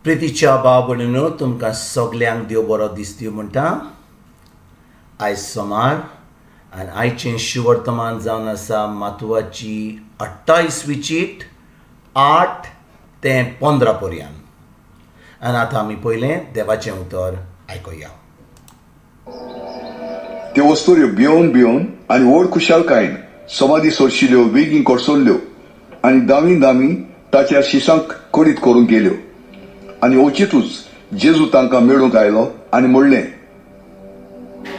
प्रितीच्या भाव भयणीनो, तुमकां सगल्यांक देव बरो दीस दिवं म्हणटा. आयज सोमार आनी आयचें शिवर्तमान जावन आसा म्हत्वाची 28वी चीट 8 ते 15 पर्यंत. आनी आतां आमी पयलें देवाचें उतर आयकुया. त्यो वस्तुऱ्यो भिवन भिवन आनी व्हड खुशालकायेन समाधी सोडशिल्ल्यो बेगीन कोसळ्ळ्यो आनी दामी दामी ताच्या शिसांक कडीत करूंक गेल्यो. आनी ओचितूच जेजू तांकां मेळूंक आयलो आनी म्हणलें,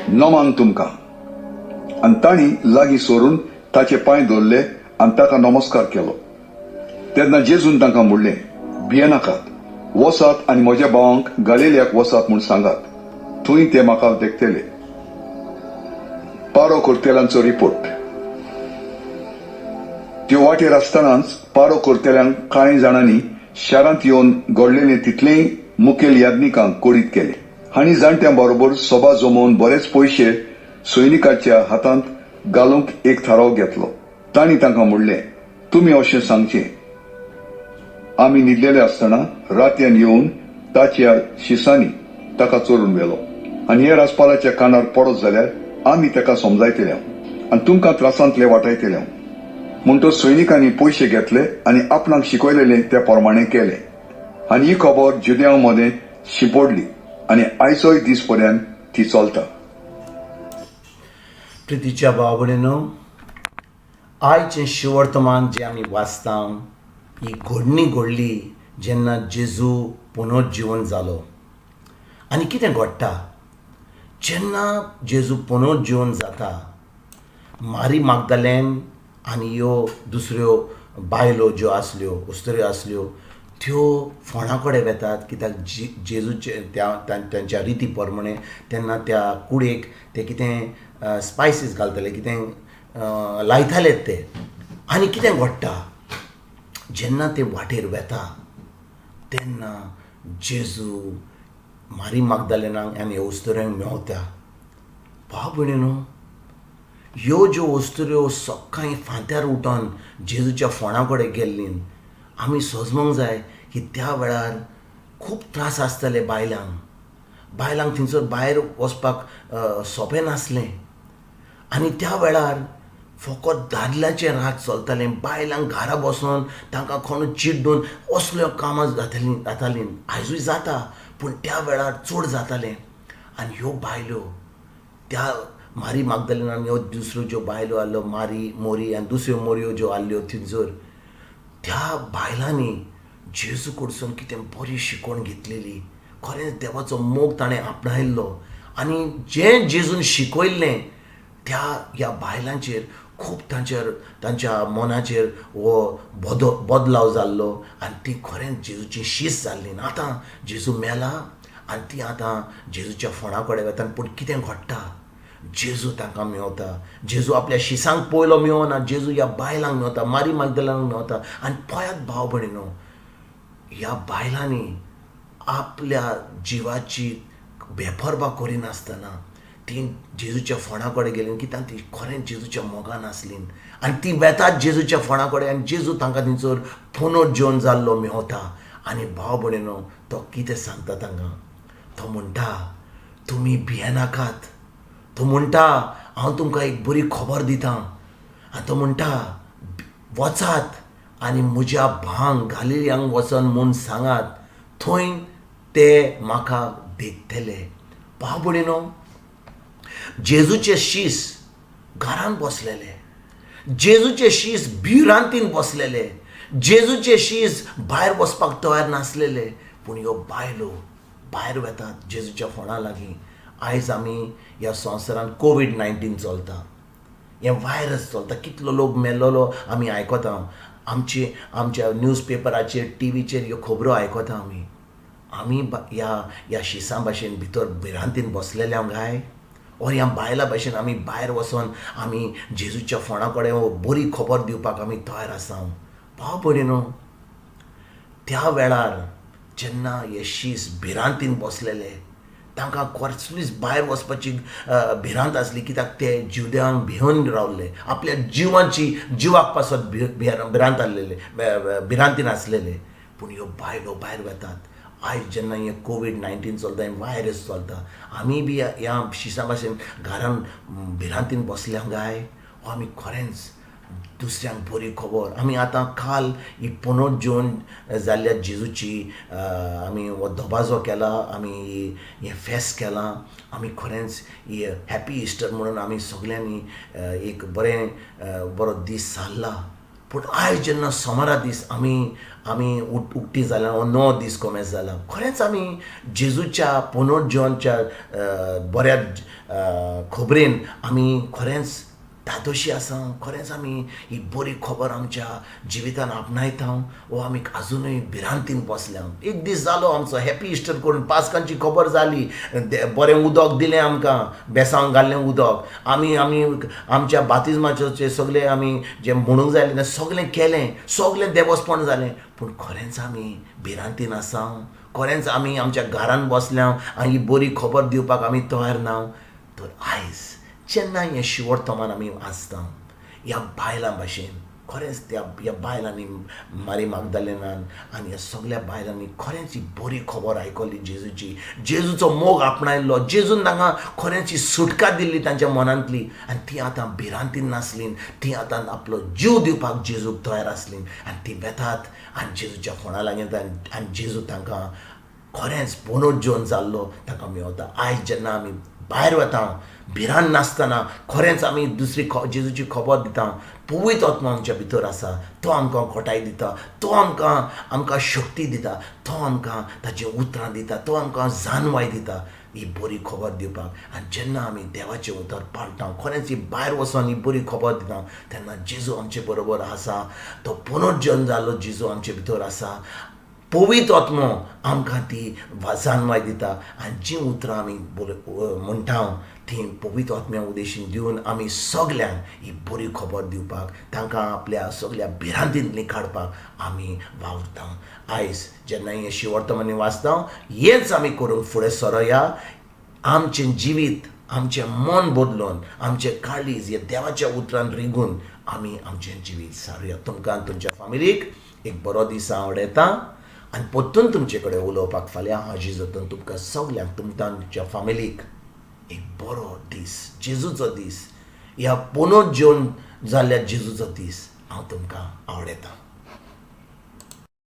नमान तुमकां. आनी तांणी लागीं सरून ताचे पांय धरले आनी ताका नमस्कार केलो. तेन्ना जेजून तांकां म्हणलें, भियेनाकात, वसात आनी म्हज्या भावांक गलिलयाक वसात म्हूण सांगात, थंय ते म्हाका देखतले. पारो करतेल्यांचो रिपोर्ट. त्यो वाटेर आसतनाच पारो करतेल्यांक कांय जाणांनी शारांत येवन घडलेलें तितलेय मुखेल याज्ञिकांक कोडीत केले. हांणी जाणट्यां बरोबर सभा जमोवन बरेच पयशे सैनिकाच्या हातांत घालूंक एक थाराव घेतलो. तांणी तांकां म्हणलें, तुमी अशें सांगचें, आमी न्हिदलेले आसतना रातयान येवन ताच्या शिसांनी ताका चोरून व्हेलो. आनी हेर आस्पालाच्या कानार पडत जाल्यार आमी ताका समजायतले आनी तुमकां त्रासांतले वाटायतले. म्हणटच सैनिकांनी पयशे घेतले आनी आपणाक शिकयलेले त्या प्रमाणे केले. आनी ही खबर जुदेयां मदें शिंपडली आनी आयचोय दीस पर्यंत ती चलता. प्रितीच्या भाव भयणीनो, आयचें शिवर्तमान जें आमी वाचता ही घडणी घडली जेन्ना जेजू पुनर्जीवन जालो. आनी कितें घडटा जेन्ना जेजू पुनर्जीवन जाता, मारी मागदलेन आनी ह्यो दुसऱ्यो बायलो ज्यो आसल्यो, उस्तुऱ्यो आसल्यो, त्यो फोंडा कडेन वतात. कित्याक जेजूचे त्यांच्या रिती प्रमाणे तेन्ना त्या कुडीक ते कितें स्पायसीस घालताले, कितें लायताले ते. आनी कितें घडटा जेन्ना ते वाटेर वता तेन्ना जेजू मारी मागदलेनाक आनी उस्तुऱ्यांक मेवता. भाव भयणीनो, ह्यो ज्यो वस्तुऱ्यो सकाळीं फांत्यार उठोन जेजूच्या फोंडा कडेन गेल्ली, आमी समजूंक जाय की त्या वेळार खूब त्रास आसताले बायलांक थंयसर भायर वचपाक सोंपें नासलें. आनी त्या वेळार फकत दादल्याचें राज चलतालें. बायलांक घरा बसोन तांकां कोण चिड्डून असल्यो कामां जातालीं. आयजूय जाता, पूण त्या वेळार चड जातालें. आनी ह्यो बायलो त्या मारी मागदलेन आनी ह्यो दुसऱ्यो ज्यो बायलो आहल्यो, मारी मोरी आनी दुसऱ्यो मोरयो ज्यो आहल्यो थंयसर, त्या बायलांनी जेजू कडसून कितें बरी शिकवण घेतलेली. खरेंच देवाचो मोग ताणें आपणायल्लो आनी जें जेजून शिकयल्लें त्या ह्या बायलांचेर खूब तांच्या मनाचेर हो बदलाव जाल्लो आनी ती खरेंच जेजूची शीस जाल्ली. आतां जेजू मेला आनी ती आतां जेजूच्या फोंडा कडेन वता. पूण कितें घडटा, जेजू तांकां मेवता. जेजू आपल्या शिसांक पयलो मेवना, जेजू ह्या बायलांक मेवता, मारी मागदलेनाक मेवता. आनी पळयात भाव भयणीनो, ह्या बायलांनी आपल्या जिवाची बेपरवा करिनासतना ती जेजूच्या फोंडा कडेन गेली, कित्याक ती खरेंच जेजूच्या मोगान आसली. आनी ती वेतात जेजूच्या फोंडा कडेन आनी जेजू तांकां थंयसर पुनर्जीवन जाल्लो मेवता. आनी भाव भयणीनो, तो कितें सांगता तांकां, तो म्हणटा, तुमी भियेनाकात. तो म्हणटा, हांव तुमकां एक बरी खबर दितां. आनी तो म्हणटा, वचात आनी म्हज्या भावांक गलिलयांक वचून म्हूण सांगात, थंय ते म्हाका देखतले. भाव भयणीनो, जेजूचे शीस घरान बसलेले, जेजूचे शीस भिरांतीन बसलेले, जेजूचे शीस भायर वचपाक तयार नासलेले. पूण ह्यो बायलो भायर वतात जेजूच्या फोंडा लागीं. आयज आमी ह्या संवसारांत कोवीड-19 चलता, हें वायरस चलता. कितलो लोक मेल्लोलो आमी आयकता. आमच्या न्यूज पेपराचेर, टीव्हीचेर ह्यो खबरो आयकता आमी ह्या शिसां भाशेन भितर भिरांतीन बसलेले काय, और ह्या बायला भाशेन आमी भायर वचोन आमी जेजूच्या फोंडा कडेन बरी खबर दिवपाक आमी तयार आसा. भाव भयणीनो, त्या वेळार जेन्ना हे शीस भिरांतीन बसलेले, तांकां कसलीच भायर वचपाची भिरांत आसली. कित्याक ते जुदेयांक भिवन रावल्ले, आपल्या जिवाक पासत भिरांत आसलेले, भिरांतीन आसलेले. पूण ह्यो बायलो भायर वतात आयज जेन्ना हें कोवीड-19 चलता, हें वायरस चलता, आमी बी ह्या शिसा भाशेन घरान भिरांतीन बसल्या काय हो आमी खरेंच दुसऱ्यांक बरी खबर. आमी आतां काल ही पुनर्जीवन जाल्ल्या जेजूची आमी हो दबाजो केला, आमी हें फेस्त केलां. आमी खरेंच हॅपी इस्टर म्हणून आमी सगल्यांनी एक बरो दीस सारला. पूण आयज जेन्ना सोमारा दीस आमी उक्ती जाल्या, हो नवो दीस कोमेस जाला, खरेंच आमी जेजूच्या पुनर्जीवनच्या बऱ्या खबरेन आमी खरेंच धादोशी आसा. खरेंच आमी ही बरी खबर आमच्या जिवितान आपणायता वो आमी आजुनूय भिरांतीन बसल्या. एक दीस जालो आमचो हॅपी इस्टर करून, पास्कांची खबर जाली, बरें उदक दिलें आमकां, बेसांव घाल्लें उदक, आमी आमच्या बातिजमाचे सगळे आमी जें म्हणूंक जाय तें सगळें केलें, सगळें देवस्थपण जालें. पूण खरेंच आमी भिरांतीन आसा, खरेंच आमी आमच्या घरान बसल्या आनी ही बरी खबर दिवपाक आमी तयार ना. तर आयज जेन्ना हें शिवर्तमान आमी आसता ह्या बायलां भाशेन, खरेंच ह्या बायलांनी मारी मागदलेनान आनी ह्या सगळ्या बायलांनी खरेंच ही बरी खबर आयकल्ली जेजूची, जेजूचो मोग आपणायल्लो, जेजून तांकां खरेंच ही सुटका दिल्ली तांच्या मनांतली, आनी ती आतां भिरांतीन नासलीं, ती आतां आपलो जीव दिवपाक जेजूक तयार आसलीं, आनी ती वेतात आनी जेजूच्या फोंडा लागीं आनी जेजू तांकां खरेंच पुनर्जीवन जाल्लो तांकां मेळटा. आयज जेन्ना आमी भायर वता भिरांत नासतना खरेंच आमी दुसरी जेजूची खबर दिता, पवित्र आत्मा आमच्या भितर आसा, तो आमकां खोटाय दिता, तो आमकां शक्ती दिता, तो आमकां ताची उतरां दिता, तो आमकां जानवाय दिता ही बरी खबर दिवपाक. आनी जेन्ना आमी देवाचें उतर पाळटा, खरेंच ही भायर वचून ही बरी खबर दिता, तेन्ना जेजू आमचे बरोबर आसा, तो पुनर्जीवन जाल्लो जेजू आमचे भितर आसा. पवित्र आत्मो आमकां ती जानवाय दिता, आनी जीं उतरां आमी म्हणटा ती पवित्र आत्म्या उदेशीन दिवन आमी सगल्यांक ही बरी खबर दिवपाक, तांकां आपल्या सगळ्या भिरांतींतली काडपाक आमी वावरता. आयज जेन्ना हें शिवर्तमानी वाचता, हेंच आमी करूंक फुडें सरोया. आमचें जिवीत, आमचें मन बदलून, आमचें काळीज ह्या देवाच्या उतरान रिगून आमी आमचें जिवीत सारुया. तुमकां तुमच्या फॅमिलीक एक बरो दीस आवडटा आनी परतून तुमचे कडेन उलोवपाक फाल्यां हाजी जतन तुमकां सगल्यांक तुमच्या फॅमिलीक एक बरो दीस, जेजूचो दीस, ह्या पुनर्जीवन जाल्ल्या जेजूचो दीस हांव तुमकां आवडयतां.